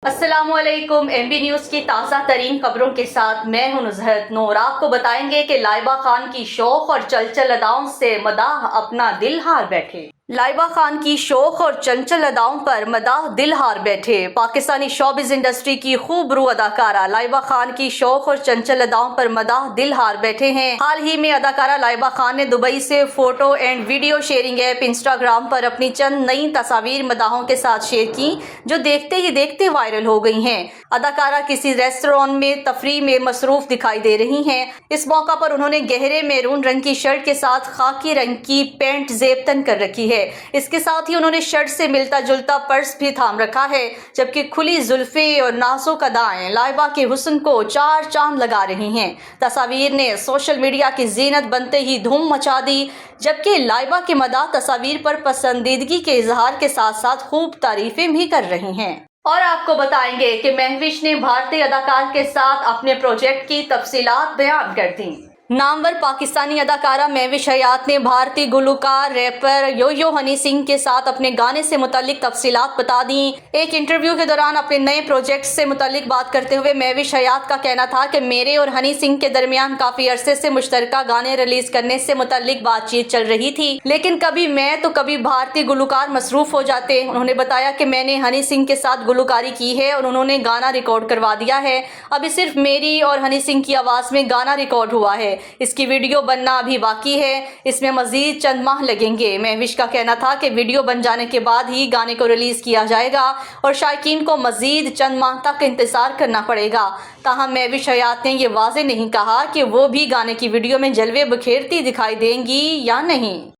अस्सलाम वालेकुम। MB news की ताज़ा तरीन खबरों के साथ मैं हूं नुज़हत नूर। आपको बताएंगे कि लाइबा खान की शौक और चंचल अदाओं से मदाह अपना दिल हार बैठे। लाइबा खान की शौक और चंचल अदाओं पर मदाह दिल हार बैठे। पाकिस्तानी शोबिज़ इंडस्ट्री की खूबरू अदाकारा लाइबा खान की शौक और चंचल अदाओं पर मदाह दिल हार बैठे हैं। हाल ही में अदाकारा लाइबा खान ने दुबई से photo and video sharing app Instagram पर अपनी चंद नई तस्वीर मदाहों के साथ शेयर की, जो देखते ही देखते वायरल हो गई हैं। अदाकारा किसी रेस्टोरेंट में तफरीह में मसरूफ दिखाई दे रही हैं। इस मौका पर उन्होंने गहरे मैरून रंग की शर्ट के साथ खाकी रंग की पैंट जेब तन कर रखी है। इसके साथ ही उन्होंने शर्ट से मिलता जुलता पर्स भी थाम रखा है, जबकि खुली जुल्फे और नाजुक अदाएं लाइबा के हुस्न को चार चांद लगा रही हैं। तस्वीर ने सोशल मीडिया की जीनत बनते ही धूम मचा दी, जबकि लाइबा के मदाह तस्वीर पर पसंदीदगी के इजहार के साथ साथ खूब तारीफें भी कर रही हैं। और आपको बताएंगे कि महविश ने भारतीय अदाकार के साथ अपने प्रोजेक्ट की तफसीलात बयान कर दी। नामवर पाकिस्तानी अदाकारा महविश हयात ने भारतीय गुलकार रैपर यो हनी सिंह के साथ अपने गाने से मुतालिक तफसीलात बता दी। एक इंटरव्यू के दौरान अपने नए प्रोजेक्ट से मुतालिक बात करते हुए महविश हयात का कहना था कि मेरे और हनी सिंह के दरमियान काफी अरसे से मुश्तरका गाने रिलीज करने से मुतालिक बातचीत चल रही थी, लेकिन कभी मैं तो कभी भारतीय गुलकार मसरूफ हो जाते। उन्होंने बताया कि मैंने हनी सिंह के साथ गुलकारी की है और उन्होंने गाना रिकॉर्ड करवा दिया है। अभी सिर्फ मेरी और हनी सिंह की आवाज में गाना रिकॉर्ड हुआ है, इसकी वीडियो बनना अभी बाकी है, इसमें मजीद चंद माह लगेंगे। महविश का कहना था कि वीडियो बन जाने के बाद ही गाने को रिलीज किया जाएगा और शायकीन को मजीद चंद माह तक इंतजार करना पड़ेगा। ताहम महविश हयात ने यह वाज़ेह नहीं कहा कि वो भी गाने की वीडियो में जलवे बखेरती दिखाई देंगी या नहीं।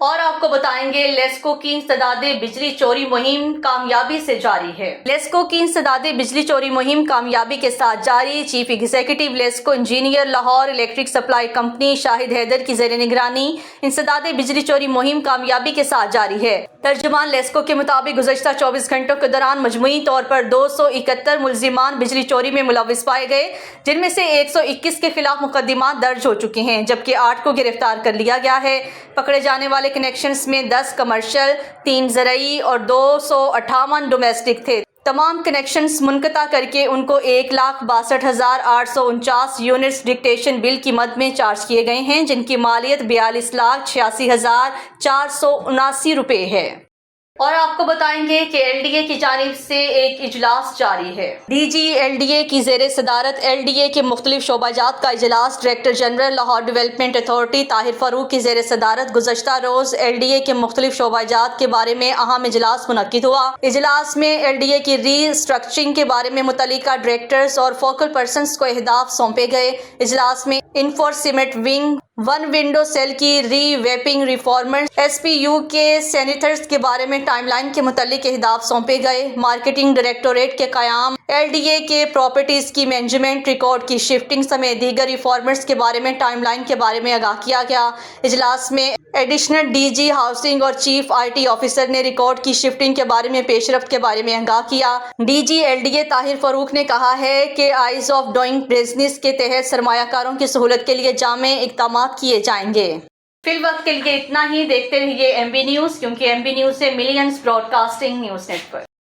और आपको बताएंगे लेस्को की इंसदादे बिजली चोरी मुहिम कामयाबी से जारी है। लेस्को की इंसदादे बिजली चोरी मुहिम कामयाबी के साथ जारी। Chief executive LESCO engineer Lahore electric supply company Shahid Haider की ज़ेर निगरानी इंसदादे बिजली चोरी मुहिम कामयाबी के साथ जारी है। तर्जुमान लेस्को के मुताबिक गुज़श्ता 24 घंटों के दौरान मजमूई तौर पर 271 मुलजिमान बिजली चोरी में मुलविस पाए गए, जिनमें से 121 के खिलाफ मुकदमा दर्ज हो चुके हैं, जबकि 8 को गिरफ्तार कर लिया गया है। पकड़े जाने वाले कनेक्शंस में 10 कमर्शियल, 3 ज़रई और 258 डोमेस्टिक थे। तमाम कनेक्शंस मुनक़ता करके उनको 1,62,849 यूनिट्स डिक्टेशन बिल की मद में चार्ज किए गए हैं, जिनकी मालियत 42,86,479 रुपये है। और आपको बताएंगे कि LDA की जानिब से एक इजलास जारी है। DG LDA की ज़ेर सदारत LDA के मुख्तलिफ शोबाजात का इजलास director general Lahore development authority Tahir Farooq की ज़ेर सदारत गुज़श्ता रोज़ LDA के मुख्तलिफ शोबाजात के बारे में अहम इजलास मुनक्किद हुआ। इजलास में LDA की रीस्ट्रक्चरिंग के बारे में मुतल्लिका डायरेक्टर्स और फोकल पर्सनस को अहदाफ सौंपे गए। इजलास में enforcement wing, one window cell की रीवेपिंग, रिफॉर्मर्स, SPU के सेनेटर्स के बारे में टाइमलाइन के मुतालिक अहदाफ सौंपे गए। मार्केटिंग डायरेक्टोरेट के क़याम, LDA के प्रॉपर्टीज की मैनेजमेंट, रिकॉर्ड की शिफ्टिंग समेत दीगर रिफॉर्मर्स के बारे में टाइमलाइन के बारे में आगाह किया गया। इजलास में एडिशनल DG हाउसिंग और चीफ IT ऑफिसर ने रिकॉर्ड की शिफ्टिंग के बारे में पेशरफ्त के बारे में आगाह किया। DG LDA ताहिर फारूक ने कहा है कि आइज ऑफ डूइंग बिजनेस के तहत सरमायाकारों की सहूलत के लिए जामे इक़दाम किए जाएंगे। फिलवक्त के लिए इतना ही। देखते रहिए MB न्यूज़, क्योंकि MB न्यूज़ से मिलियंस ब्रॉडकास्टिंग न्यूज़ नेटवर्क।